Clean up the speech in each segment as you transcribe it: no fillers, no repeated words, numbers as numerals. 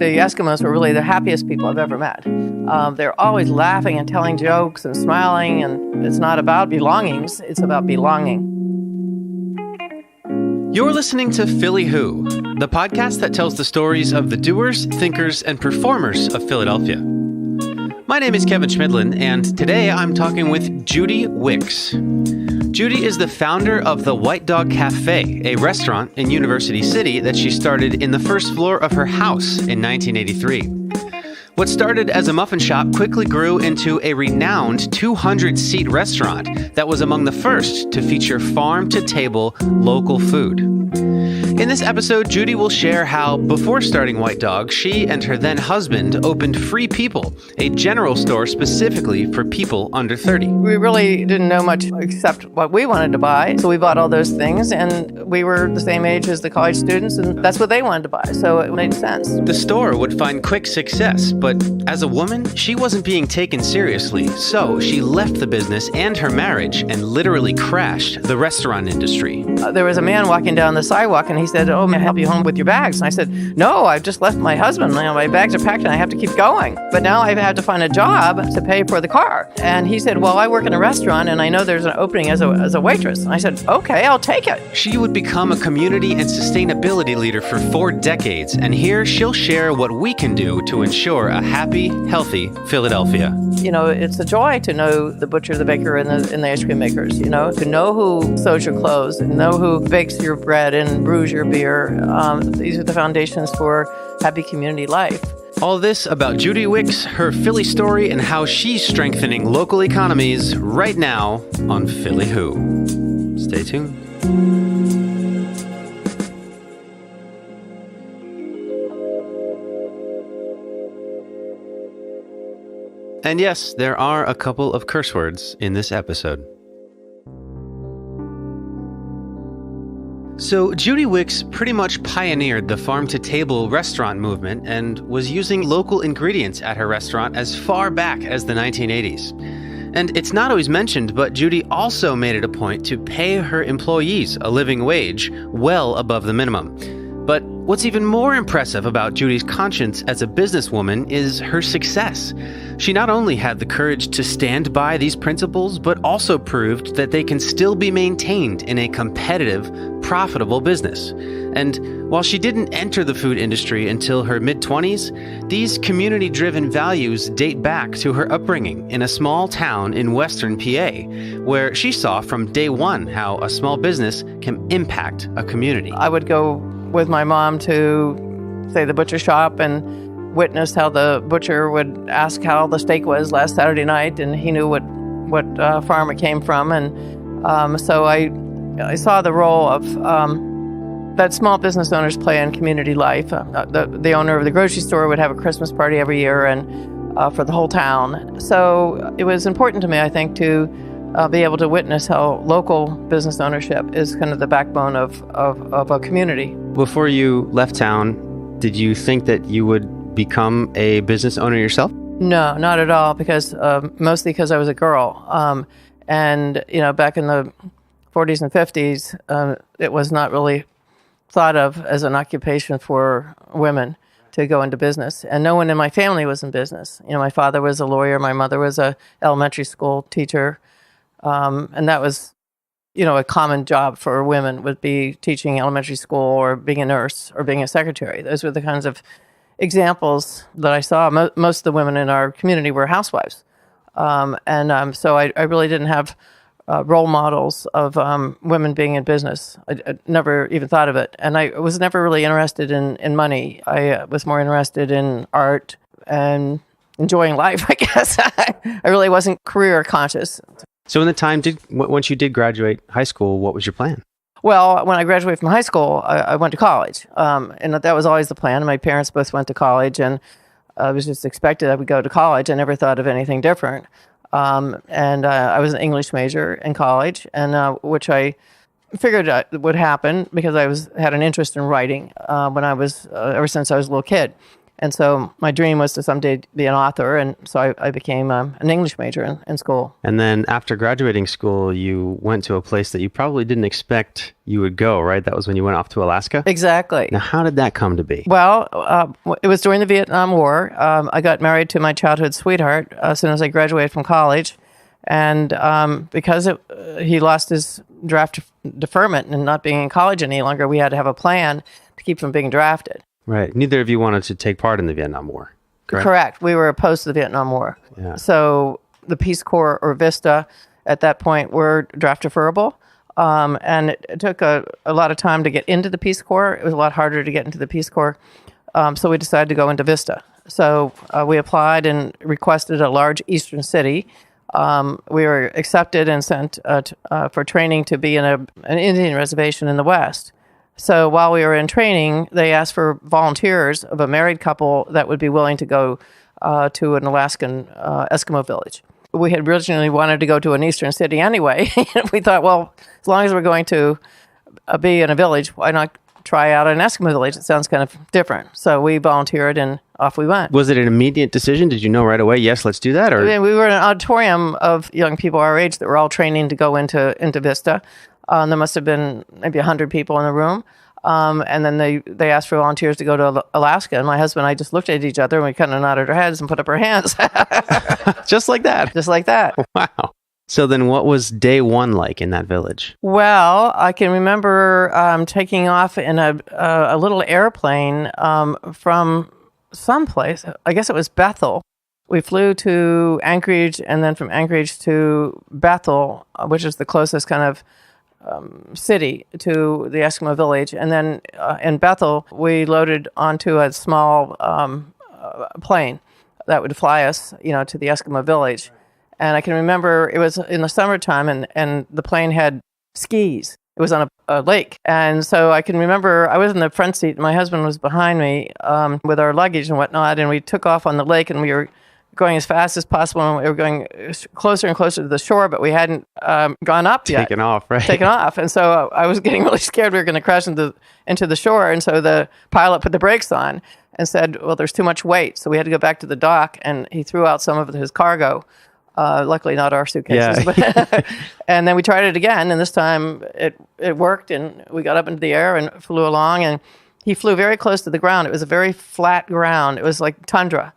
The Eskimos were really the happiest people I've ever met. They're always laughing and telling jokes and smiling, and it's not about belongings, it's about belonging. You're listening to Philly Who, the podcast that tells the stories of the doers, thinkers, and performers of Philadelphia. My name is Kevin Schmidlin, and today I'm talking with Judy Wicks. Judy is the founder of the White Dog Cafe, a restaurant in University City that she started in the first floor of her house in 1983. What started as a muffin shop quickly grew into a renowned 200-seat restaurant that was among the first to feature farm-to-table local food. In this episode, Judy will share how, before starting White Dog, she and her then-husband opened Free People, a general store specifically for people under 30. We really didn't know much except what we wanted to buy, so we bought all those things, and we were the same age as the college students, and that's what they wanted to buy, so it made sense. The store would find quick success, but as a woman, she wasn't being taken seriously, so she left the business and her marriage and literally crashed the restaurant industry. There was a man walking down the sidewalk, and he said, "Oh, may I help you home with your bags?" And I said, "No, I've just left my husband. My bags are packed and I have to keep going. But now I've had to find a job to pay for the car." And he said, "Well, I work in a restaurant and I know there's an opening as a waitress." And I said, "Okay, I'll take it." She would become a community and sustainability leader for 4 decades. And here she'll share what we can do to ensure a happy, healthy Philadelphia. You know, it's a joy to know the butcher, the baker, and the ice cream makers, you know, to know who sews your clothes, and know who bakes your bread and brews your beer. These are the foundations for happy community life. All this about Judy Wicks, her Philly story, and how she's strengthening local economies right now on Philly Who. Stay tuned. And yes, there are a couple of curse words in this episode. So Judy Wicks pretty much pioneered the farm-to-table restaurant movement and was using local ingredients at her restaurant as far back as the 1980s. And it's not always mentioned, but Judy also made it a point to pay her employees a living wage well above the minimum. But what's even more impressive about Judy's conscience as a businesswoman is her success. She not only had the courage to stand by these principles, but also proved that they can still be maintained in a competitive, profitable business. And while she didn't enter the food industry until her mid-20s, these community-driven values date back to her upbringing in a small town in western PA, where she saw from day one how a small business can impact a community. I would go with my mom to, say, the butcher shop and witness how the butcher would ask how the steak was last Saturday night, and he knew what farm it came from. And so I saw the role of that small business owners play in community life. The owner of the grocery store would have a Christmas party every year and for the whole town. So it was important to me, I think, to be able to witness how local business ownership is kind of the backbone of a community. Before you left town, did you think that you would become a business owner yourself? No, not at all, because mostly because I was a girl. And, you know, back in the 40s and 50s, it was not really thought of as an occupation for women to go into business. And no one in my family was in business. You know, my father was a lawyer, my mother was a elementary school teacher. And that was, you know, a common job for women would be teaching elementary school or being a nurse or being a secretary. Those were the kinds of examples that I saw. Most of the women in our community were housewives. So I really didn't have role models of women being in business. I never even thought of it. And I was never really interested in money. I was more interested in art and enjoying life, I guess. I really wasn't career conscious. So in the time, once you did graduate high school, what was your plan? Well, when I graduated from high school, I went to college. And that was always the plan. My parents both went to college, and I was just expected I would go to college. I never thought of anything different. I was an English major in college, and which I figured would happen because I had an interest in writing when I was ever since I was a little kid. And so my dream was to someday be an author. And so I became an English major in school. And then after graduating school, you went to a place that you probably didn't expect you would go, right? That was when you went off to Alaska? Exactly. Now, how did that come to be? Well, it was during the Vietnam War. I got married to my childhood sweetheart as soon as I graduated from college. And because he lost his draft deferment and not being in college any longer, we had to have a plan to keep from being drafted. Right. Neither of you wanted to take part in the Vietnam War, correct? Correct. We were opposed to the Vietnam War. Yeah. So the Peace Corps or VISTA at that point were draft deferrable. And it took a lot of time to get into the Peace Corps. It was a lot harder to get into the Peace Corps. So we decided to go into VISTA. So we applied and requested a large eastern city. We were accepted and sent for training to be in an Indian reservation in the West. So while we were in training, they asked for volunteers of a married couple that would be willing to go to an Alaskan Eskimo village. We had originally wanted to go to an eastern city anyway. We thought, well, as long as we're going to be in a village, why not try out an Eskimo village? It sounds kind of different. So we volunteered and off we went. Was it an immediate decision? Did you know right away, yes, let's do that? Or we were in an auditorium of young people our age that were all training to go into VISTA. There must have been maybe 100 people in the room. And then they asked for volunteers to go to Alaska. And my husband and I just looked at each other and we kind of nodded our heads and put up our hands. Just like that? Just like that. Wow. So then what was day one like in that village? Well, I can remember taking off in a little airplane from someplace. I guess it was Bethel. We flew to Anchorage and then from Anchorage to Bethel, which is the closest kind of city to the Eskimo village. And then in Bethel, we loaded onto a small plane that would fly us, to the Eskimo village. And I can remember it was in the summertime and the plane had skis. It was on a lake. And so I can remember I was in the front seat. My husband was behind me with our luggage and whatnot. And we took off on the lake and we were going as fast as possible. And we were going closer and closer to the shore, but we hadn't gone up yet. Taken off, right? Taken off. And so I was getting really scared we were going to crash into the shore. And so the pilot put the brakes on and said, well, there's too much weight. So we had to go back to the dock. And he threw out some of his cargo. Luckily not our suitcases. Yeah. But and then we tried it again. And this time it worked. And we got up into the air and flew along. And he flew very close to the ground. It was a very flat ground. It was like tundra.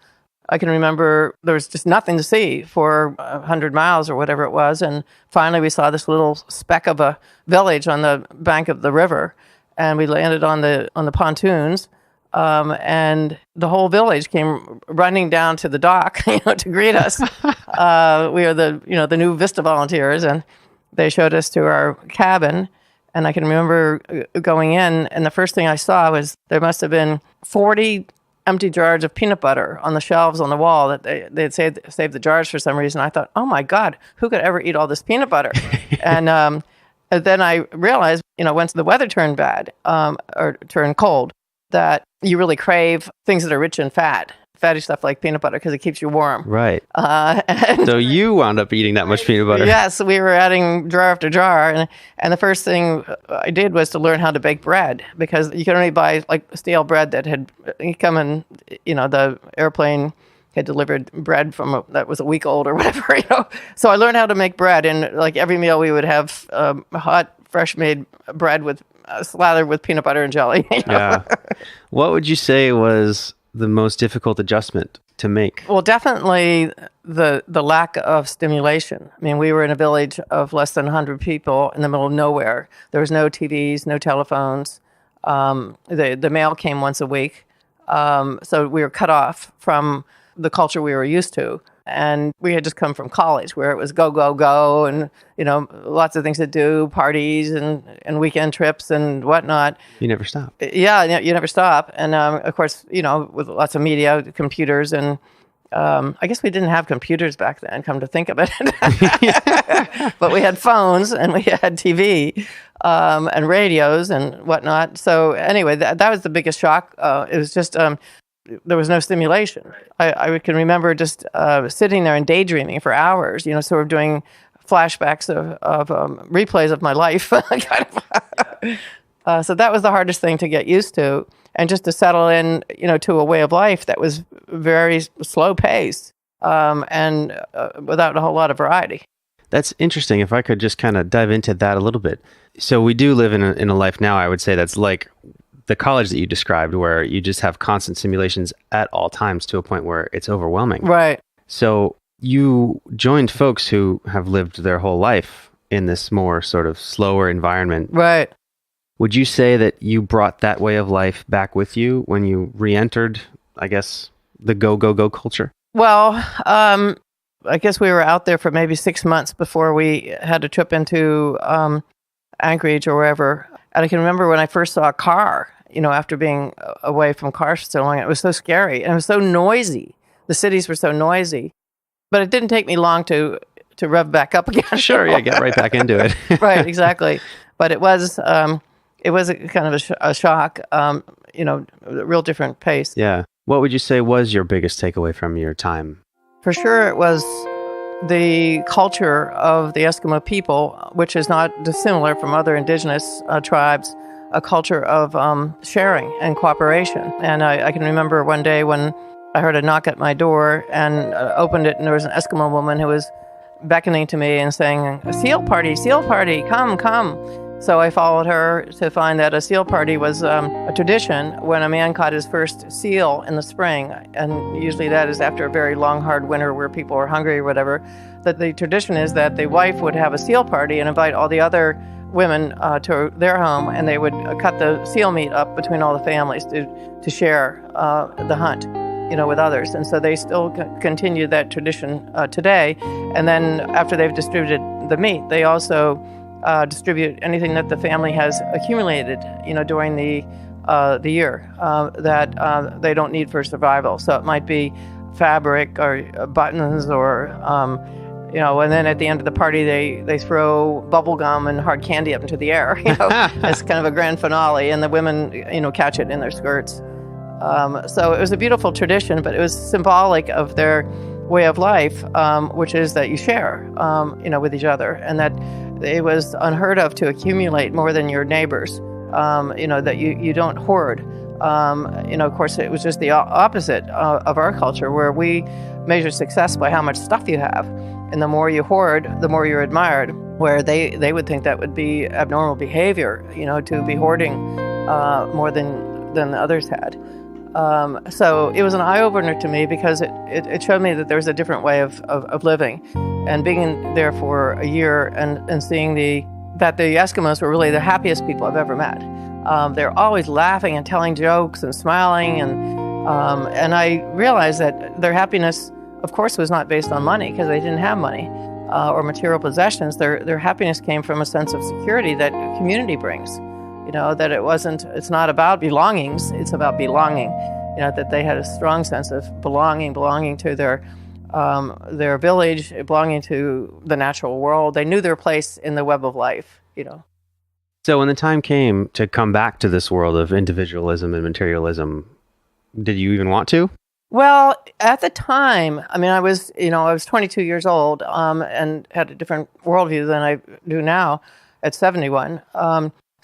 I can remember there was just nothing to see for 100 miles or whatever it was. And finally we saw this little speck of a village on the bank of the river. And we landed on the pontoons. And the whole village came running down to the dock, to greet us. We are the new VISTA volunteers, and they showed us to our cabin. And I can remember going in, and the first thing I saw was there must have been 40 empty jars of peanut butter on the shelves on the wall that they'd saved the jars for some reason. I thought, oh my God, who could ever eat all this peanut butter? And then I realized, once the weather turned bad or turned cold, that you really crave things that are rich in fatty stuff like peanut butter because it keeps you warm. Right. So you wound up eating that much peanut butter. Yes, we were adding jar after jar. And the first thing I did was to learn how to bake bread because you could only buy like stale bread that had come in, the airplane had delivered bread that was a week old or whatever, So I learned how to make bread, and like every meal we would have hot, fresh made bread with slathered with peanut butter and jelly. Yeah. What would you say was the most difficult adjustment to make? Well, definitely the lack of stimulation. I mean, we were in a village of less than 100 people in the middle of nowhere. There was no TVs, no telephones. The mail came once a week. So we were cut off from the culture we were used to. And we had just come from college where it was go, go, go, and, lots of things to do, parties and weekend trips and whatnot. You never stop. Yeah, you never stop. And, of course, with lots of media, computers, and I guess we didn't have computers back then, come to think of it. But we had phones and we had TV and radios and whatnot. So anyway, that was the biggest shock. It was just... there was no stimulation. I can remember just sitting there and daydreaming for hours, sort of doing flashbacks of replays of my life. So that was the hardest thing to get used to. and just to settle in, to a way of life that was very slow paced, and without a whole lot of variety. That's interesting. If I could just kind of dive into that a little bit. So we do live in a life now, I would say, that's like the college that you described, where you just have constant simulations at all times to a point where it's overwhelming. Right. So you joined folks who have lived their whole life in this more sort of slower environment. Right. Would you say that you brought that way of life back with you when you re-entered, I guess, the go, go, go culture? Well, I guess we were out there for maybe 6 months before we had a trip into Anchorage or wherever. And I can remember when I first saw a car, after being away from cars for so long, it was so scary and it was so noisy. The cities were so noisy. But it didn't take me long to rev back up again. Sure, yeah, get right back into it. Right, exactly. But it was a kind of a shock, a real different pace. Yeah. What would you say was your biggest takeaway from your time? For sure, it was the culture of the Eskimo people, which is not dissimilar from other indigenous tribes, a culture of sharing and cooperation. And I can remember one day when I heard a knock at my door and opened it, and there was an Eskimo woman who was beckoning to me and saying, seal party, come, come. So I followed her to find that a seal party was a tradition when a man caught his first seal in the spring, and usually that is after a very long, hard winter where people are hungry or whatever, that the tradition is that the wife would have a seal party and invite all the other women to their home, and they would cut the seal meat up between all the families to share the hunt, with others. And so they still continue that tradition today. And then after they've distributed the meat, they also distribute anything that the family has accumulated, during the year that they don't need for survival. So it might be fabric or buttons or, and then at the end of the party, they throw bubble gum and hard candy up into the air, as kind of a grand finale, and the women, catch it in their skirts. So it was a beautiful tradition, but it was symbolic of their way of life, which is that you share, with each other, and that it was unheard of to accumulate more than your neighbors, that you don't hoard. Of course, it was just the opposite of our culture, where we measure success by how much stuff you have. And the more you hoard, the more you're admired, where they would think that would be abnormal behavior, to be hoarding more than the others had. So it was an eye-opener to me because it showed me that there was a different way of living. And being there for a year and seeing that the Eskimos were really the happiest people I've ever met. They're always laughing and telling jokes and smiling, and I realized that their happiness, of course, was not based on money because they didn't have money or material possessions. Their happiness came from a sense of security that community brings. That it's not about belongings, it's about belonging. That they had a strong sense of belonging to their village, belonging to the natural world. They knew their place in the web of life, So when the time came to come back to this world of individualism and materialism, did you even want to? Well, at the time, I was 22 years old and had a different worldview than I do now at 71.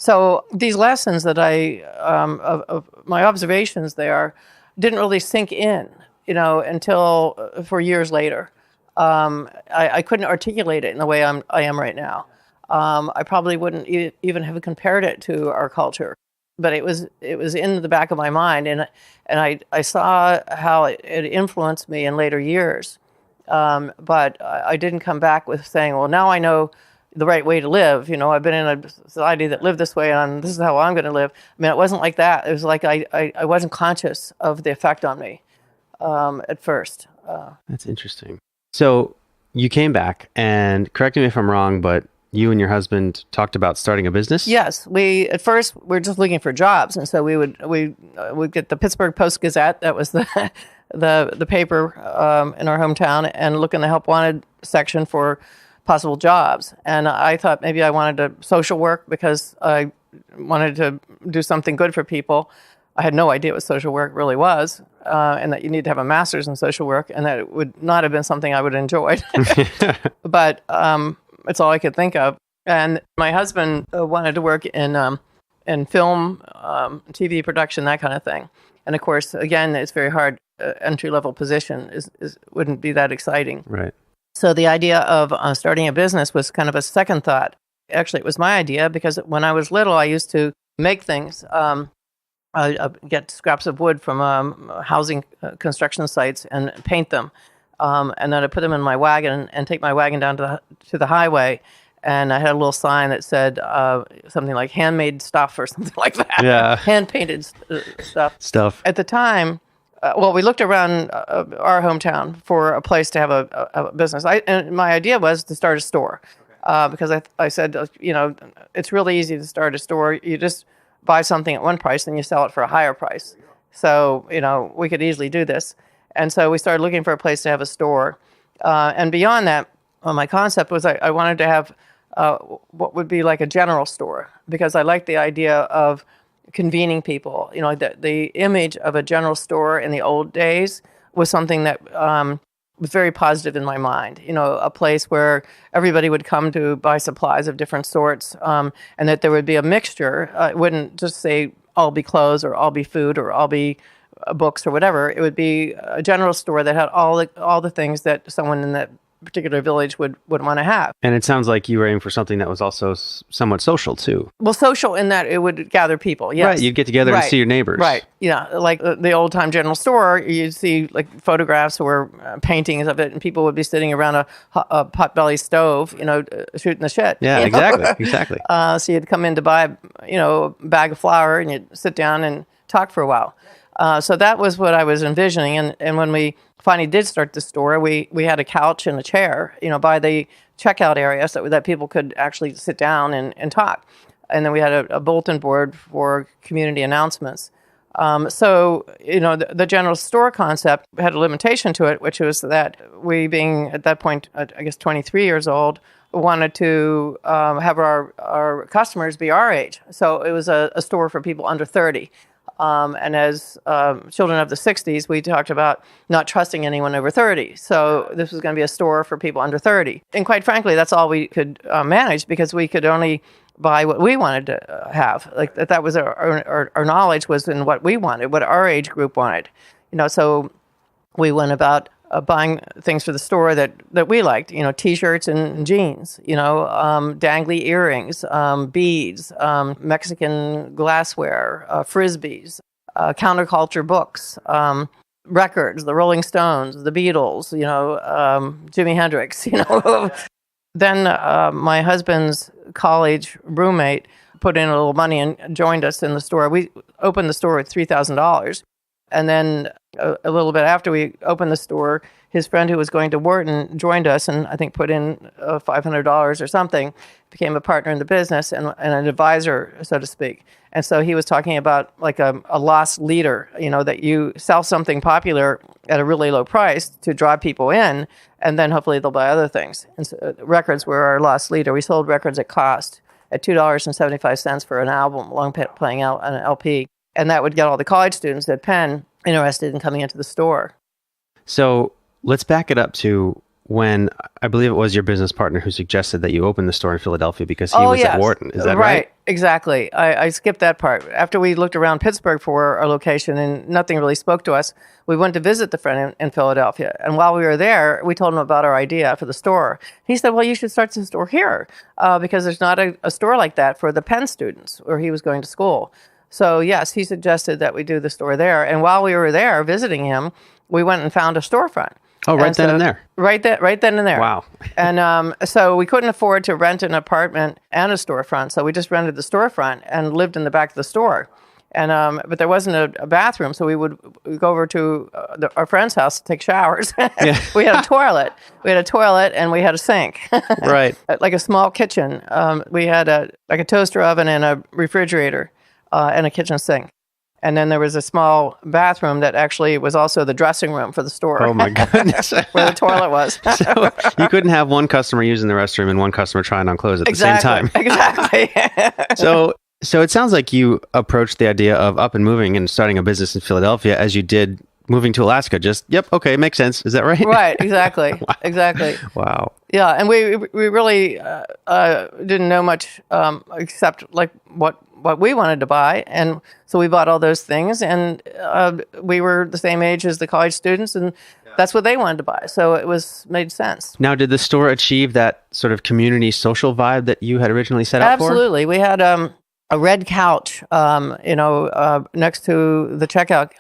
So these lessons that of my observations there didn't really sink in, until for years later. I couldn't articulate it in the way I am right now. I probably wouldn't even have compared it to our culture, but it was in the back of my mind, and I saw how it influenced me in later years. But I didn't come back with saying, well, now I know the right way to live. I've been in a society that lived this way, and this is how I'm going to live. It wasn't like that. It was like I wasn't conscious of the effect on me at first. That's interesting. So you came back, and correct me if I'm wrong, but you and your husband talked about starting a business? Yes. At first we were just looking for jobs, and so we would get the Pittsburgh Post-Gazette. That was the paper in our hometown, and look in the help wanted section for possible jobs. And I thought maybe I wanted to social work because I wanted to do something good for people. I had no idea what social work really was, and that you need to have a master's in social work, and that it would not have been something I would enjoy. But it's all I could think of. And my husband wanted to work in in film, TV production, that kind of thing. And of course, again, it's very hard. Entry-level position wouldn't be that exciting. Right. So the idea of starting a business was kind of a second thought. Actually, it was my idea because when I was little, I used to make things. I get scraps of wood from housing construction sites and paint them. And then I put them in my wagon and take my wagon down to the highway. And I had a little sign that said something like handmade stuff or something like that. Yeah. Hand-painted stuff. At the time, we looked around our hometown for a place to have a business. And my idea was to start a store because I said, it's really easy to start a store. You just buy something at one price and you sell it for a higher price. So, we could easily do this. And so we started looking for a place to have a store. And beyond that, my concept was I wanted to have what would be like a general store because I liked the idea of convening people. The image of a general store in the old days was something that was very positive in my mind. A place where everybody would come to buy supplies of different sorts, and that there would be a mixture. It wouldn't just say all be clothes or all be food or all be books or whatever. It would be a general store that had all the things that someone in that particular village would want to have. And it sounds like you were aiming for something that was also somewhat social too. Well, social in that it would gather people, yes. Right, you'd get together and see your neighbors. Right, yeah, like the old-time general store, you'd see like photographs or paintings of it, and people would be sitting around a potbelly stove, shooting the shit. Yeah, exactly. So you'd come in to buy, a bag of flour, and you'd sit down and talk for a while. So that was what I was envisioning, and when we finally did start the store, we had a couch and a chair, by the checkout area so that people could actually sit down and talk. And then we had a bulletin board for community announcements. So, the general store concept had a limitation to it, which was that we, being at that point, I guess 23 years old, wanted to have our customers be our age. So it was a store for people under 30. And as children of the 60s, we talked about not trusting anyone over 30. So this was going to be a store for people under 30. And quite frankly, that's all we could manage because we could only buy what we wanted to have. Like that was our knowledge was in what we wanted, what our age group wanted. So we went about buying things for the store that we liked, T-shirts and jeans, dangly earrings, beads, Mexican glassware, Frisbees, counterculture books, records, the Rolling Stones, the Beatles, Jimi Hendrix, Then my husband's college roommate put in a little money and joined us in the store. We opened the store with $3,000. And then a little bit after we opened the store, his friend who was going to Wharton joined us and I think put in $500 or something, became a partner in the business and an advisor, so to speak. And so he was talking about like a loss leader, that you sell something popular at a really low price to draw people in, and then hopefully they'll buy other things. And so records were our loss leader. We sold records at cost at $2.75 for an album, long playing out an LP. And that would get all the college students at Penn interested in coming into the store. So let's back it up to when I believe it was your business partner who suggested that you open the store in Philadelphia because he was at Wharton. Is that right? Right, exactly. I skipped that part. After we looked around Pittsburgh for our location and nothing really spoke to us, we went to visit the friend in Philadelphia. And while we were there, we told him about our idea for the store. He said, well, you should start the store here because there's not a store like that for the Penn students where he was going to school. So yes, he suggested that we do the store there. And while we were there visiting him, we went and found a storefront. Oh, right then and there. Right then and there. Wow. And so we couldn't afford to rent an apartment and a storefront, so we just rented the storefront and lived in the back of the store. And but there wasn't a bathroom, so we would go over to our friend's house to take showers. Yeah. We had a toilet. We had a toilet and we had a sink. Right. Like a small kitchen. We had a toaster oven and a refrigerator and a kitchen sink. And then there was a small bathroom that actually was also the dressing room for the store. Oh, my goodness. Where the toilet was. So you couldn't have one customer using the restroom and one customer trying on clothes at the same time. Exactly. So it sounds like you approached the idea of up and moving and starting a business in Philadelphia as you did moving to Alaska, just, yep, okay, makes sense. Is that right? Right, exactly. Wow. Exactly. Wow. Yeah, and we really didn't know much except like what we wanted to buy, and so we bought all those things, and we were the same age as the college students, and that's what they wanted to buy, so it made sense. Now, did the store achieve that sort of community social vibe that you had originally set out for? Absolutely. We had a red couch, next to the checkout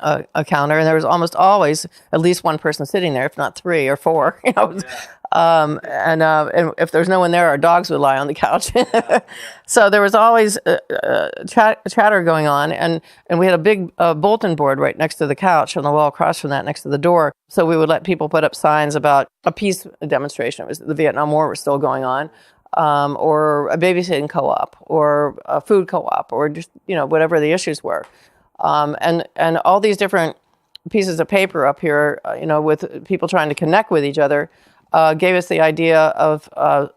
counter, and there was almost always at least one person sitting there, if not 3 or 4. And if there's no one there, our dogs would lie on the couch. So there was always chatter going on, and we had a big bulletin board right next to the couch on the wall across from that, next to the door. So we would let people put up signs about a peace demonstration. It was the Vietnam War was still going on. Or a babysitting co-op, or a food co-op, or just, whatever the issues were. And all these different pieces of paper up here, with people trying to connect with each other, gave us the idea of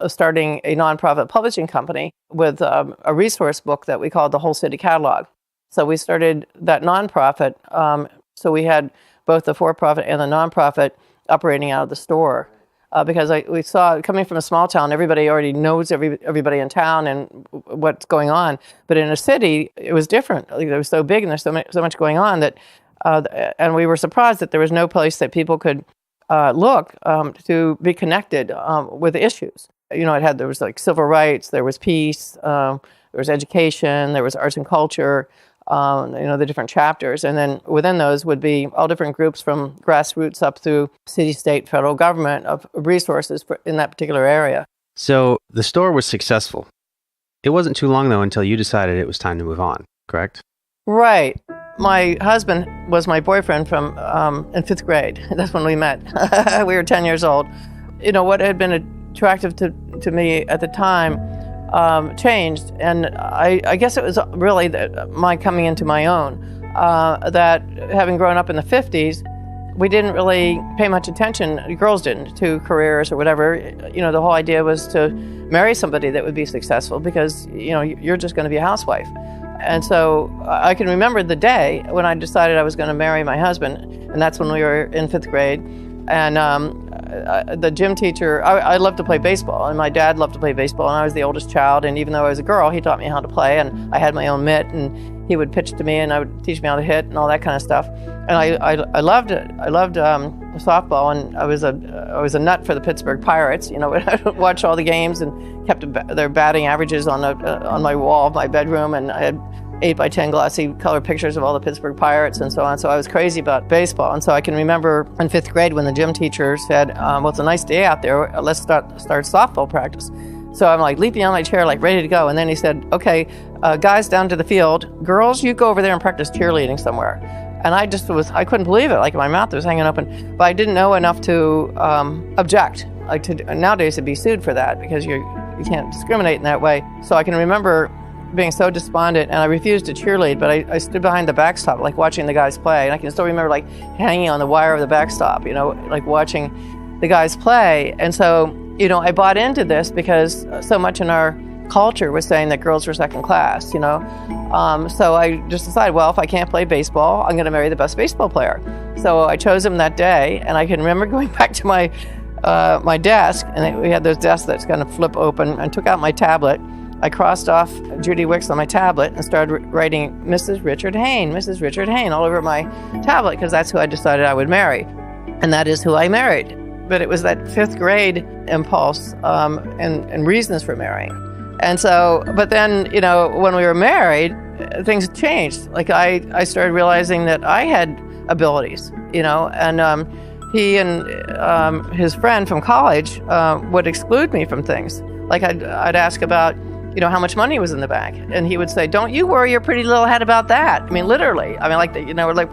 starting a nonprofit publishing company with a resource book that we called the Whole City Catalog. So we started that nonprofit. So we had both the for-profit and the nonprofit operating out of the store. Because we saw, coming from a small town, everybody already knows everybody in town and what's going on. But in a city, it was different. It was so big and there's so much going on that, and we were surprised that there was no place that people could look to be connected with issues. There was like civil rights, there was peace, there was education, there was arts and culture. The different chapters. And then within those would be all different groups from grassroots up through city, state, federal government of resources in that particular area. So the store was successful. It wasn't too long, though, until you decided it was time to move on, correct? Right. My husband was my boyfriend from in 5th grade. That's when we met. We were 10 years old. What had been attractive to me at the time changed, and I guess it was really my coming into my own, that having grown up in the 50s, we didn't really pay much attention, girls didn't, to careers or whatever. The whole idea was to marry somebody that would be successful because, you're just going to be a housewife. And so I can remember the day when I decided I was going to marry my husband, and that's when we were in 5th grade. And the gym teacher, I loved to play baseball, and my dad loved to play baseball, and I was the oldest child, and even though I was a girl, he taught me how to play, and I had my own mitt, and he would pitch to me, and I would teach me how to hit, and all that kind of stuff. And I loved it. I loved softball, and I was a nut for the Pittsburgh Pirates. I would watch all the games and kept their batting averages on my wall of my bedroom, and I had 8x10 glossy color pictures of all the Pittsburgh Pirates and so on. So I was crazy about baseball. And so I can remember in 5th grade when the gym teacher said, well, it's a nice day out there. Let's start softball practice. So I'm like leaping on my chair, like ready to go. And then he said, okay, guys down to the field. Girls, you go over there and practice cheerleading somewhere. And I couldn't believe it. Like my mouth was hanging open. But I didn't know enough to object. Nowadays it'd be sued for that because you can't discriminate in that way. So I can remember being so despondent, and I refused to cheerlead, but I stood behind the backstop, like watching the guys play. And I can still remember like hanging on the wire of the backstop, like watching the guys play. And so, I bought into this because so much in our culture was saying that girls were second class, So I just decided, well, if I can't play baseball, I'm going to marry the best baseball player. So I chose him that day, and I can remember going back to my desk, and we had those desks that kind of flip open, and took out my tablet. I crossed off Judy Wicks on my tablet and started writing Mrs. Richard Hayne all over my tablet because that's who I decided I would marry. And that is who I married. But it was that 5th grade impulse and reasons for marrying. And so, but then, when we were married, things changed. Like I started realizing that I had abilities, and he and his friend from college would exclude me from things. Like I'd ask about, how much money was in the bank. And he would say, don't you worry your pretty little head about that. I mean, literally. I mean, like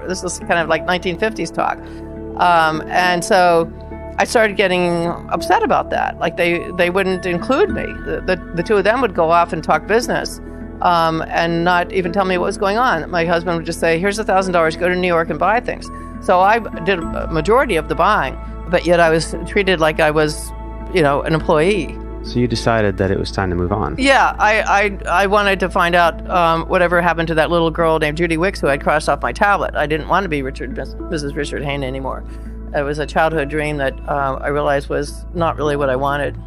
this is kind of like 1950s talk. And so I started getting upset about that. Like they wouldn't include me. The two of them would go off and talk business and not even tell me what was going on. My husband would just say, here's $1,000, go to New York and buy things. So I did a majority of the buying, but yet I was treated like I was, an employee. So you decided that it was time to move on. Yeah, I wanted to find out whatever happened to that little girl named Judy Wicks who I'd crossed off my tablet. I didn't want to be Mrs. Richard Hayne anymore. It was a childhood dream that I realized was not really what I wanted.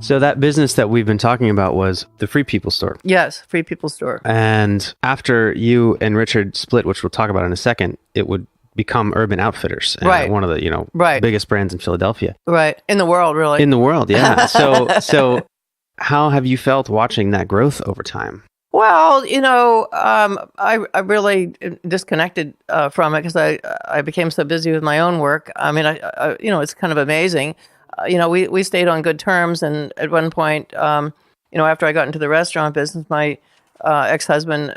So that business that we've been talking about was the Free People store. Yes, Free People store. And after you and Richard split, which we'll talk about in a second, it would become Urban Outfitters, right? One of the biggest brands in Philadelphia, right, in the world, really. In the world, yeah. So how have you felt watching that growth over time? Well, I really disconnected from it because I became so busy with my own work. I mean, I it's kind of amazing. We stayed on good terms, and at one point, after I got into the restaurant business, my ex-husband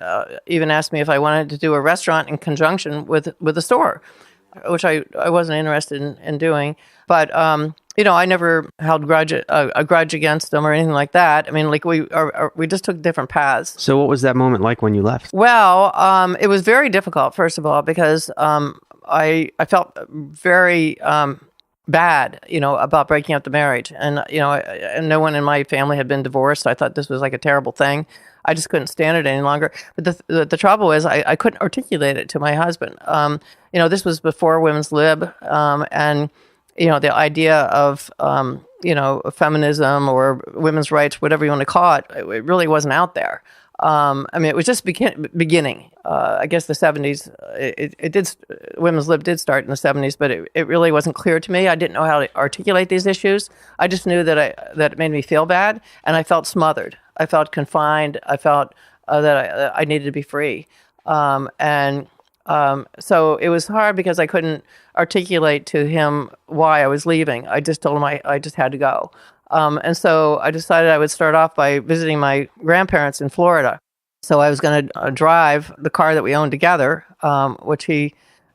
even asked me if I wanted to do a restaurant in conjunction with the store, which I wasn't interested in doing. But I never held a grudge against them or anything like that. I mean, like we just took different paths. So what was that moment like when you left? Well, it was very difficult, first of all, because I felt very bad, about breaking up the marriage. And, and no one in my family had been divorced. I thought this was like a terrible thing. I just couldn't stand it any longer. But the trouble is I couldn't articulate it to my husband. This was before women's lib. And, the idea of, feminism or women's rights, whatever you want to call it, it really wasn't out there. It was just beginning. I guess the 70s, women's lib did start in the 70s, but it really wasn't clear to me. I didn't know how to articulate these issues. I just knew that it made me feel bad, and I felt smothered. I felt confined. I felt that I needed to be free. So it was hard because I couldn't articulate to him why I was leaving. I just told him I just had to go. And so I decided I would start off by visiting my grandparents in Florida. So I was going to drive the car that we owned together, which he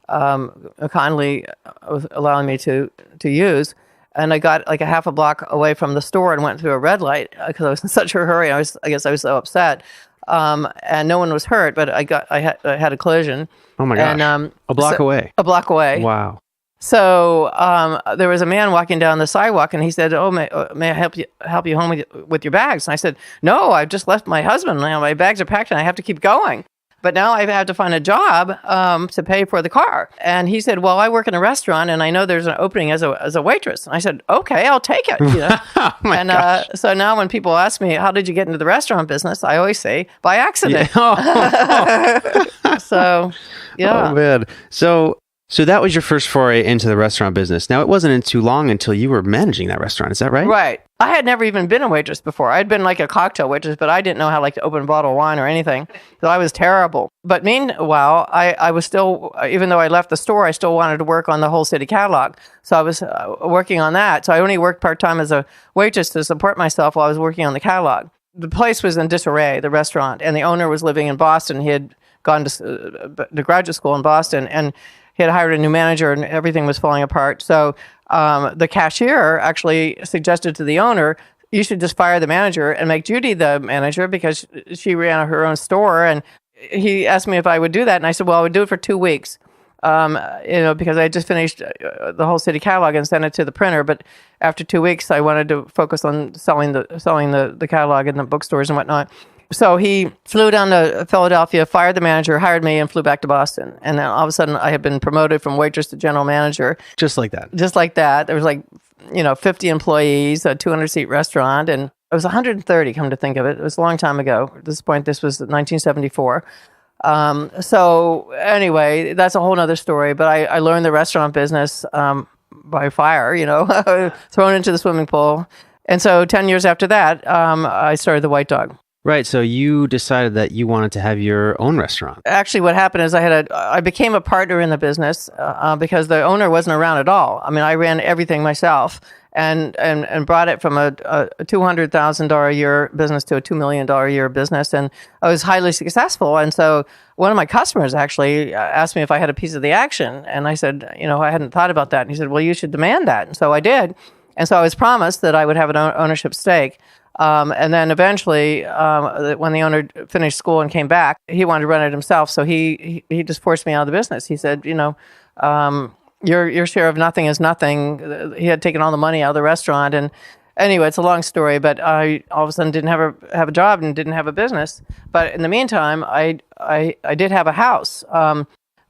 kindly was allowing me to use. And I got like a half a block away from the store and went through a red light because I was in such a hurry. I guess I was so upset. And no one was hurt, but I had a collision. Oh my gosh! And, a block away. A block away. Wow. So there was a man walking down the sidewalk, and he said, "Oh, may I help you home with your bags?" And I said, "No, I've just left my husband. Now my bags are packed, and I have to keep going. But now I have to find a job to pay for the car." And he said, "Well, I work in a restaurant, and I know there's an opening as a waitress." And I said, "Okay, I'll take it." Oh so now when people ask me, "How did you get into the restaurant business?" I always say, "By accident." Yeah. So, yeah. Oh man. So that was your first foray into the restaurant business. Now, it wasn't too long until you were managing that restaurant. Is that right? Right. I had never even been a waitress before. I'd been like a cocktail waitress, but I didn't know how to open a bottle of wine or anything. So I was terrible. But meanwhile, I was still, even though I left the store, I still wanted to work on the whole city catalog. So I was working on that. So I only worked part-time as a waitress to support myself while I was working on the catalog. The place was in disarray, the restaurant, and the owner was living in Boston. He had gone to graduate school in Boston, and he had hired a new manager, and everything was falling apart. So the cashier actually suggested to the owner, "You should just fire the manager and make Judy the manager because she ran her own store." And he asked me if I would do that, and I said, "Well, I would do it for 2 weeks." Because I just finished the whole city catalog and sent it to the printer. But after 2 weeks, I wanted to focus on selling the catalog in the bookstores and whatnot. So he flew down to Philadelphia, fired the manager, hired me, and flew back to Boston. And then all of a sudden, I had been promoted from waitress to general manager. Just like that. Just like that. There was 50 employees, a 200-seat restaurant, and it was 130, come to think of it. It was a long time ago. At this point, this was 1974. So anyway, that's a whole nother story. But I learned the restaurant business by fire, thrown into the swimming pool. And so 10 years after that, I started the White Dog. Right. So you decided that you wanted to have your own restaurant. Actually, what happened is I became a partner in the business because the owner wasn't around at all. I mean, I ran everything myself and brought it from a $200,000 a year business to a $2 million a year business. And I was highly successful. And so one of my customers actually asked me if I had a piece of the action. And I said, I hadn't thought about that. And he said, "Well, you should demand that." And so I did. And so I was promised that I would have an ownership stake. And then eventually, when the owner finished school and came back, he wanted to run it himself. So he just forced me out of the business. He said, your share of nothing is nothing. He had taken all the money out of the restaurant, and Anyway, it's a long story, but I all of a sudden didn't have a job and didn't have a business. But in the meantime, I did have a house.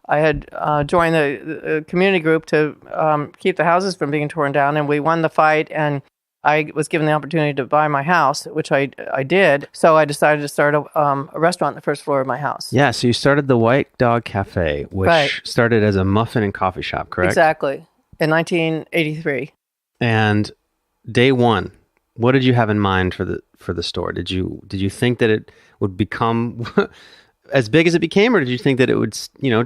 I had joined the community group to keep the houses from being torn down, and we won the fight, and I was given the opportunity to buy my house, which I did. So I decided to start a restaurant on the first floor of my house. Yeah, so you started the White Dog Cafe, which started as a muffin and coffee shop, correct? Exactly, in 1983. And day one, what did you have in mind for the store? Did you think that it would become as big as it became, or did you think that it would,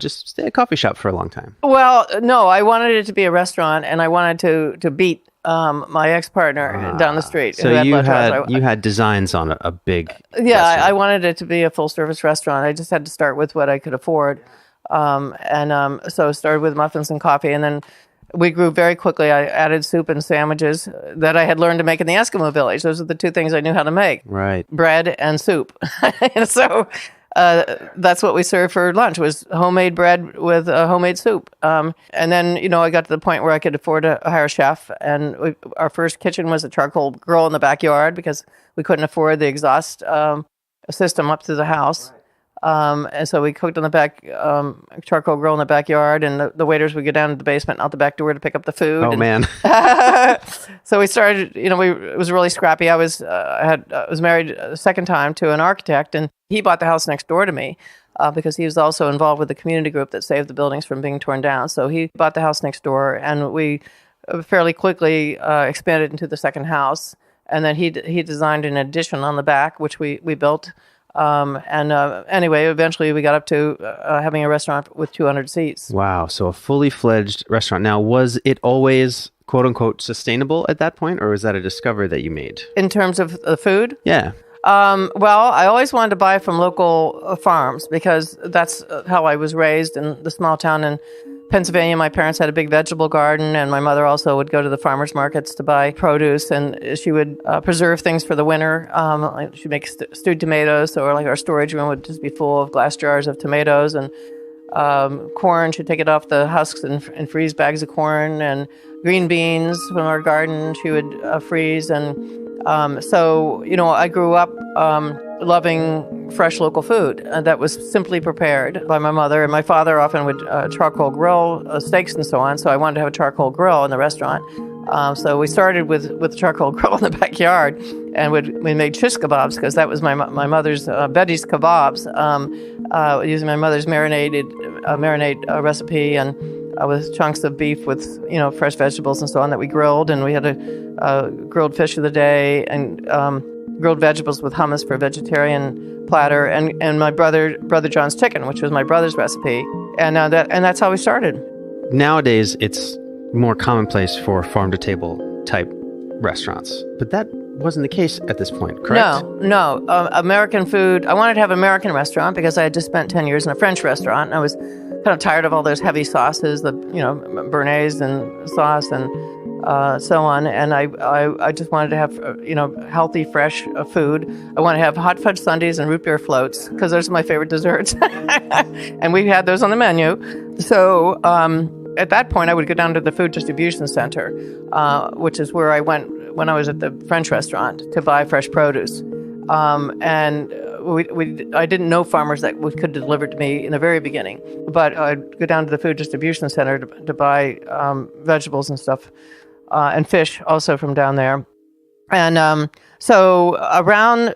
just stay a coffee shop for a long time? Well, no, I wanted it to be a restaurant, and I wanted to beat my ex-partner down the street. So you had designs on a big restaurant. I wanted it to be a full-service restaurant. I just had to start with what I could afford. So I started with muffins and coffee, and then we grew very quickly. I added soup and sandwiches that I had learned to make in the Eskimo village. Those are the two things I knew how to make. Right. Bread and soup. And so that's what we served for lunch, was homemade bread with homemade soup. And then, I got to the point where I could afford to hire a chef. And our first kitchen was a charcoal grill in the backyard because we couldn't afford the exhaust system up to the house. And so we cooked on the back, charcoal grill in the backyard, and the waiters would go down to the basement and out the back door to pick up the food. Oh, man. So we started, it was really scrappy. I was married a second time to an architect, and he bought the house next door to me because he was also involved with the community group that saved the buildings from being torn down. So he bought the house next door, and we fairly quickly expanded into the second house. And then he designed an addition on the back, which we built. Anyway, eventually we got up to having a restaurant with 200 seats. Wow. So a fully fledged restaurant. Now, was it always, quote unquote, sustainable at that point, or was that a discovery that you made? In terms of the food? Yeah. Well, I always wanted to buy from local farms because that's how I was raised in the small town in Pennsylvania. My parents had a big vegetable garden, and my mother also would go to the farmers markets to buy produce, and she would preserve things for the winter. She'd make stewed tomatoes, or like our storage room would just be full of glass jars of tomatoes, and corn. She'd take it off the husks and freeze bags of corn, and green beans from our garden she would freeze. And so, I grew up loving fresh local food that was simply prepared by my mother. And my father often would charcoal grill steaks and so on. So I wanted to have a charcoal grill in the restaurant. So we started with charcoal grill in the backyard, and we made shish kebabs because that was my mother's Betty's kebabs, using my mother's marinade recipe, and with chunks of beef with fresh vegetables and so on that we grilled. And we had a grilled fish of the day, and grilled vegetables with hummus for a vegetarian platter, and my brother John's chicken, which was my brother's recipe, and that's how we started. Nowadays, it's more commonplace for farm-to-table type restaurants, but that wasn't the case at this point, correct? No. American food. I wanted to have an American restaurant because I had just spent 10 years in a French restaurant, and I was kind of tired of all those heavy sauces, the béarnaise and sauce and so on. And I just wanted to have healthy, fresh food. I want to have hot fudge sundaes and root beer floats because those are my favorite desserts, and we had those on the menu. So at that point, I would go down to the food distribution center, which is where I went when I was at the French restaurant to buy fresh produce. And I didn't know farmers that could deliver to me in the very beginning, but I'd go down to the food distribution center to buy vegetables and stuff, and fish also from down there. And so around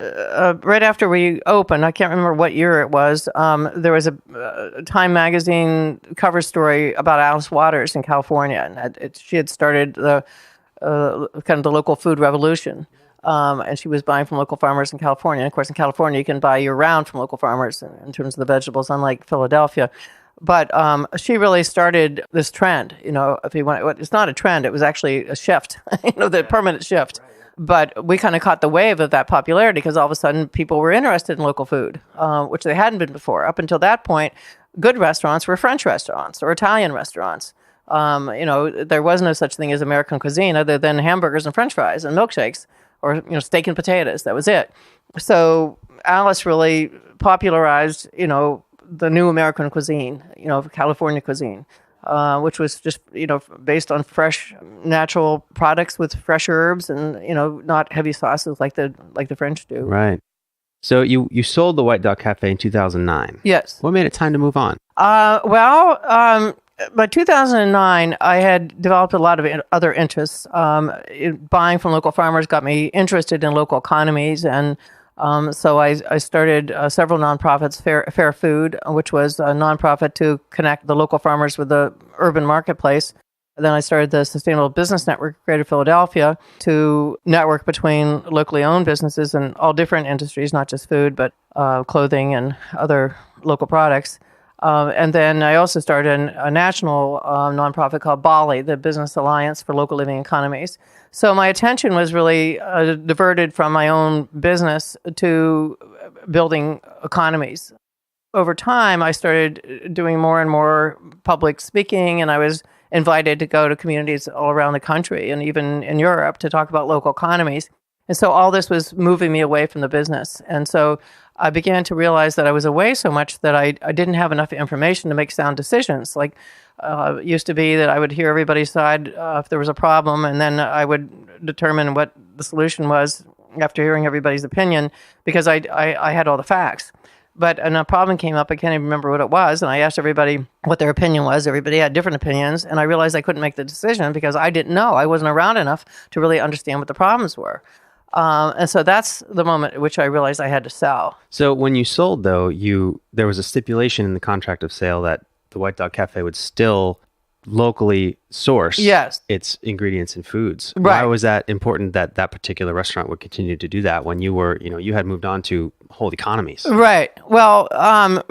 right after we opened, I can't remember what year it was, there was a Time magazine cover story about Alice Waters in California, and she had started the kind of the local food revolution. And she was buying from local farmers in California. And of course, in California, you can buy year-round from local farmers in terms of the vegetables, unlike Philadelphia. But she really started this trend. If you want, it's not a trend; it was actually a shift. The permanent shift. But we kind of caught the wave of that popularity because all of a sudden people were interested in local food, which they hadn't been before. Up until that point, good restaurants were French restaurants or Italian restaurants. There was no such thing as American cuisine other than hamburgers and French fries and milkshakes, or steak and potatoes. That was it. So Alice really popularized, the new American cuisine, California cuisine. which was just, based on fresh natural products with fresh herbs and, not heavy sauces like the French do. Right. So you sold the White Dog Cafe in 2009. Yes. What made it time to move on? By 2009, I had developed a lot of other interests. Buying from local farmers got me interested in local economies, and so I started several nonprofits. Fair Food, which was a nonprofit to connect the local farmers with the urban marketplace. Then I started the Sustainable Business Network of Greater Philadelphia to network between locally owned businesses in all different industries, not just food, but clothing and other local products. And then I also started a national nonprofit called BALI, the Business Alliance for Local Living Economies. So my attention was really diverted from my own business to building economies. Over time, I started doing more and more public speaking, and I was invited to go to communities all around the country and even in Europe to talk about local economies. And so all this was moving me away from the business. And so I began to realize that I was away so much that I didn't have enough information to make sound decisions. Like it used to be that I would hear everybody's side if there was a problem, and then I would determine what the solution was after hearing everybody's opinion because I had all the facts. But a problem came up, I can't even remember what it was, and I asked everybody what their opinion was. Everybody had different opinions, and I realized I couldn't make the decision because I didn't know. I wasn't around enough to really understand what the problems were. And so that's the moment at which I realized I had to sell. So when you sold, though, there was a stipulation in the contract of sale that the White Dog Cafe would still locally source its ingredients and foods. Right. Why was that important that particular restaurant would continue to do that when you were, you had moved on to whole economies? Right. Well,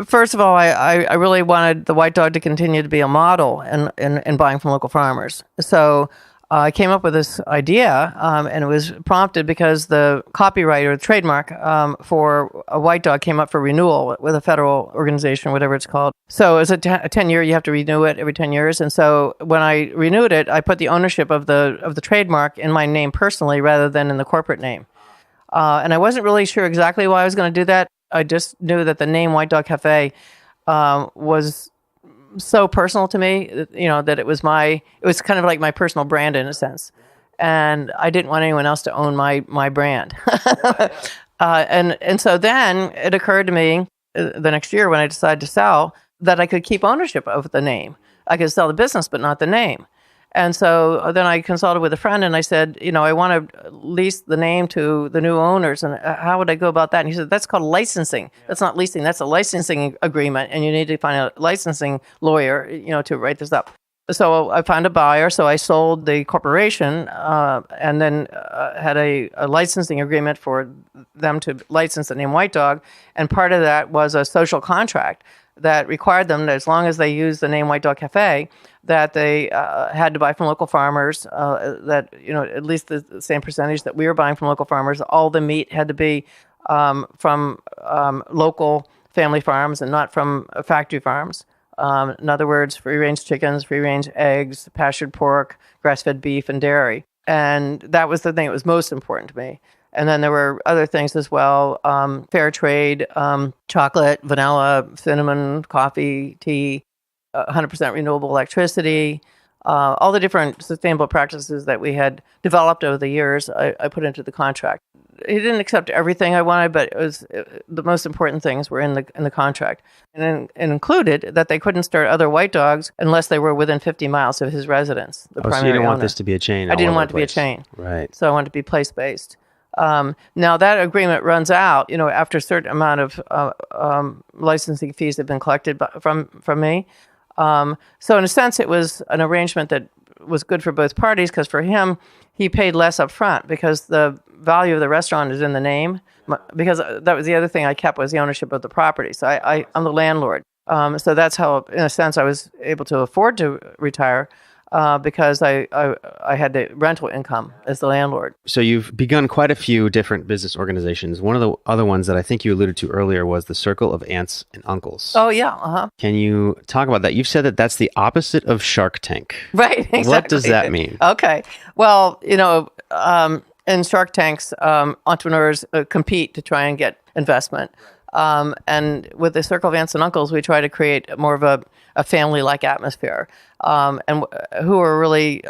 first of all, I really wanted the White Dog to continue to be a model in buying from local farmers. So I came up with this idea, and it was prompted because the copyright or the trademark for a White Dog came up for renewal with a federal organization, whatever it's called. So it's a 10-year, you have to renew it every 10 years. And so when I renewed it, I put the ownership of the trademark in my name personally rather than in the corporate name. And I wasn't really sure exactly why I was going to do that. I just knew that the name White Dog Cafe was so personal to me, that it was kind of like my personal brand in a sense. And I didn't want anyone else to own my brand. And so then it occurred to me the next year when I decided to sell that I could keep ownership of the name. I could sell the business, but not the name. And so then I consulted with a friend and I said, I want to lease the name to the new owners. And how would I go about that? And he said, that's called licensing. Yeah. That's not leasing. That's a licensing agreement. And you need to find a licensing lawyer, to write this up. So I found a buyer. So I sold the corporation and then had a licensing agreement for them to license the name White Dog. And part of that was a social contract that required them that as long as they used the name White Dog Cafe, that they had to buy from local farmers, that, at least the same percentage that we were buying from local farmers. All the meat had to be from local family farms and not from factory farms. In other words, free-range chickens, free-range eggs, pastured pork, grass-fed beef, and dairy. And that was the thing that was most important to me. And then there were other things as well, fair trade, chocolate, vanilla, cinnamon, coffee, tea, 100% renewable electricity, all the different sustainable practices that we had developed over the years, I put into the contract. He didn't accept everything I wanted, but the most important things were in the contract. And it included that they couldn't start other White Dogs unless they were within 50 miles of his residence. So you didn't want this to be a chain? I didn't want it to be a chain. Right. So I wanted to be place-based. Now that agreement runs out, after a certain amount of licensing fees have been collected from me. So in a sense, it was an arrangement that was good for both parties because for him, he paid less up front because the value of the restaurant is in the name. Because that was the other thing I kept was the ownership of the property. So I'm the landlord. So that's how, in a sense, I was able to afford to retire. Because I had the rental income as the landlord. So you've begun quite a few different business organizations. One of the other ones that I think you alluded to earlier was the Circle of Aunts and Uncles. Oh, yeah. Uh-huh. Can you talk about that? You've said that that's the opposite of Shark Tank. Right, exactly. What does that mean? Okay. Well, in Shark Tanks, entrepreneurs compete to try and get investment. And with the circle of aunts and uncles, we try to create more of a family-like atmosphere. Who are really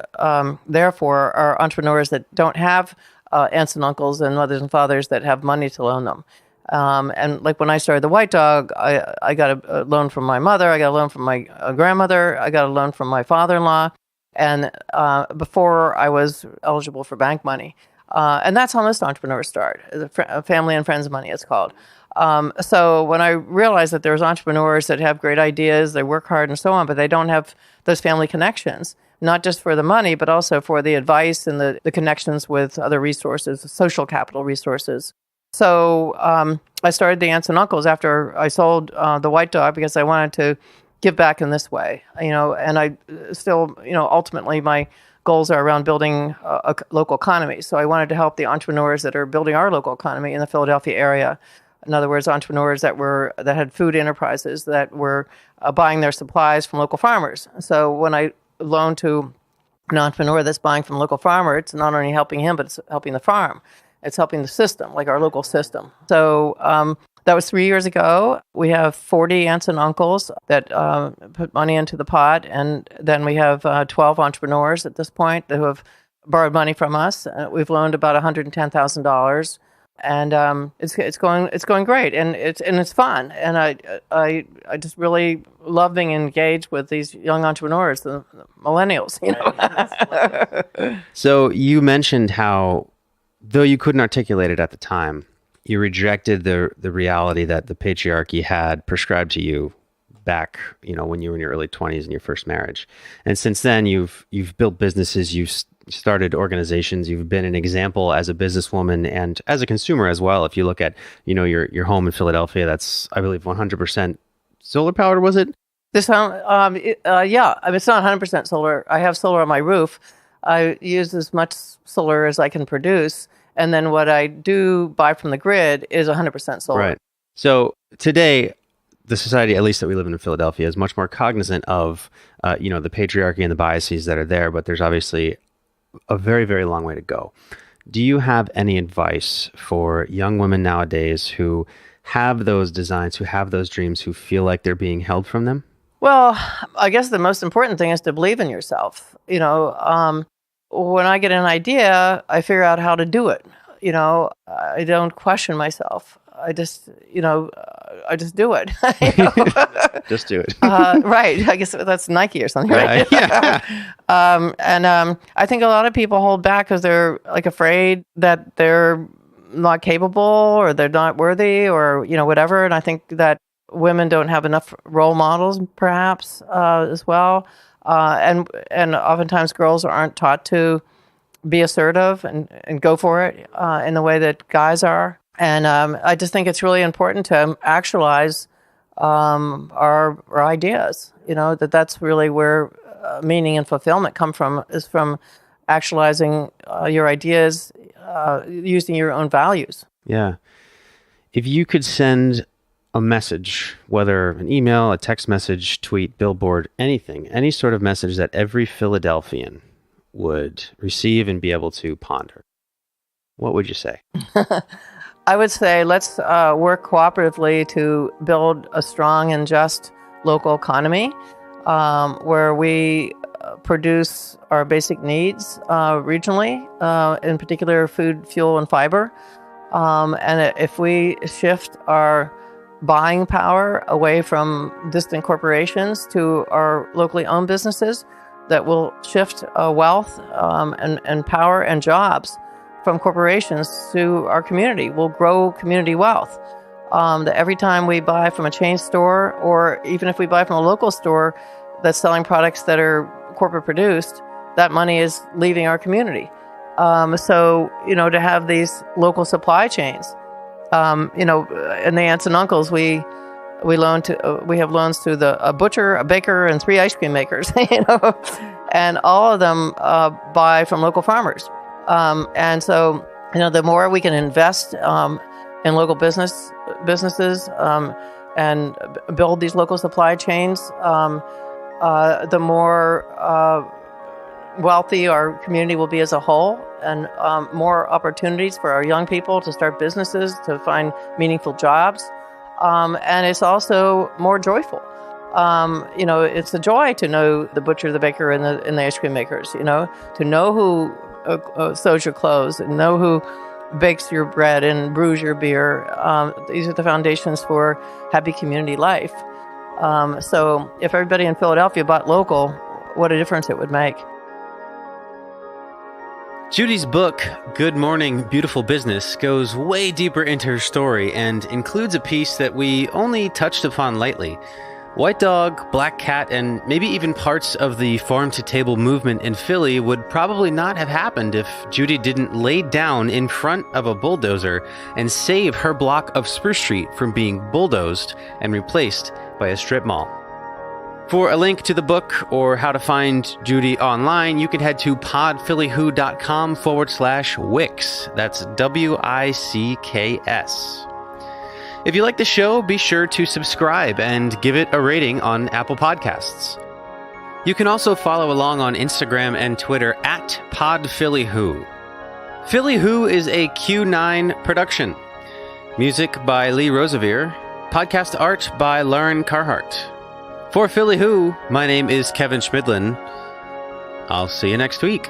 there for are entrepreneurs that don't have aunts and uncles and mothers and fathers that have money to loan them. And like when I started the White Dog, I got a loan from my mother, I got a loan from my grandmother, I got a loan from my father-in-law, and before I was eligible for bank money. And that's how most entrepreneurs start, family and friends money, it's called. So when I realized that there's entrepreneurs that have great ideas, they work hard and so on, but they don't have those family connections, not just for the money, but also for the advice and the connections with other resources, social capital resources. So I started the Aunts and Uncles after I sold the White Dog because I wanted to give back in this way, and I still, ultimately my goals are around building a local economy. So I wanted to help the entrepreneurs that are building our local economy in the Philadelphia area. In other words, entrepreneurs that had food enterprises that were buying their supplies from local farmers. So when I loan to an entrepreneur that's buying from a local farmer, it's not only helping him, but it's helping the farm. It's helping the system, like our local system. So that was 3 years ago. We have 40 aunts and uncles that put money into the pot, and then we have 12 entrepreneurs at this point who have borrowed money from us. We've loaned about $110,000. And it's going great, and it's fun, and I just really love being engaged with these young entrepreneurs, the millennials. So you mentioned how, though you couldn't articulate it at the time, you rejected the reality that the patriarchy had prescribed to you back, when you were in your early 20s in your first marriage, and since then you've built businesses, you've started organizations, you've been an example as a businesswoman and as a consumer as well. If you look at, your home in Philadelphia, that's, I believe, 100% solar powered, was it? This home, yeah. I mean, it's not 100% solar. I have solar on my roof. I use as much solar as I can produce. And then what I do buy from the grid is 100% solar. Right. So today, the society, at least that we live in Philadelphia, is much more cognizant of, the patriarchy and the biases that are there, but there's obviously a very, very long way to go. Do you have any advice for young women nowadays who have those designs, who have those dreams, who feel like they're being held from them? Well, I guess the most important thing is to believe in yourself. When I get an idea, I figure out how to do it. I don't question myself. I just do it. Just do it. Right. I guess that's Nike or something, right? Yeah. I think a lot of people hold back because they're afraid that they're not capable or they're not worthy or, whatever. And I think that women don't have enough role models, perhaps, as well. And oftentimes girls aren't taught to be assertive and go for it in the way that guys are. And I just think it's really important to actualize our ideas, that's really where meaning and fulfillment come from, is from actualizing your ideas using your own values. Yeah. If you could send a message, whether an email, a text message, tweet, billboard, anything, any sort of message that every Philadelphian would receive and be able to ponder, what would you say? I would say let's work cooperatively to build a strong and just local economy where we produce our basic needs regionally, in particular food, fuel, and fiber. And if we shift our buying power away from distant corporations to our locally owned businesses, that will shift wealth and power and jobs from corporations to our community. Will grow community wealth. That every time we buy from a chain store, or even if we buy from a local store that's selling products that are corporate produced, that money is leaving our community. So, to have these local supply chains, in the aunts and uncles, we have loans to a butcher, a baker, and 3 ice cream makers, and all of them buy from local farmers. And so, the more we can invest in local businesses and build these local supply chains, the more wealthy our community will be as a whole, and more opportunities for our young people to start businesses, to find meaningful jobs. And it's also more joyful. It's a joy to know the butcher, the baker, and the ice cream makers, to know who sews your clothes and know who bakes your bread and brews your beer. These are the foundations for happy community life. So if everybody in Philadelphia bought local, what a difference it would make. Judy's book, Good Morning, Beautiful Business, goes way deeper into her story and includes a piece that we only touched upon lightly. White Dog, Black Cat, and maybe even parts of the farm-to-table movement in Philly would probably not have happened if Judy didn't lay down in front of a bulldozer and save her block of Spruce Street from being bulldozed and replaced by a strip mall. For a link to the book or how to find Judy online, you can head to podphillywho.com/Wicks. That's Wicks. If you like the show, be sure to subscribe and give it a rating on Apple Podcasts. You can also follow along on Instagram and Twitter at PodPhillyWho. Philly Who is a Q9 production. Music by Lee Rosevere. Podcast art by Lauren Carhart. For Philly Who, my name is Kevin Schmidlin. I'll see you next week.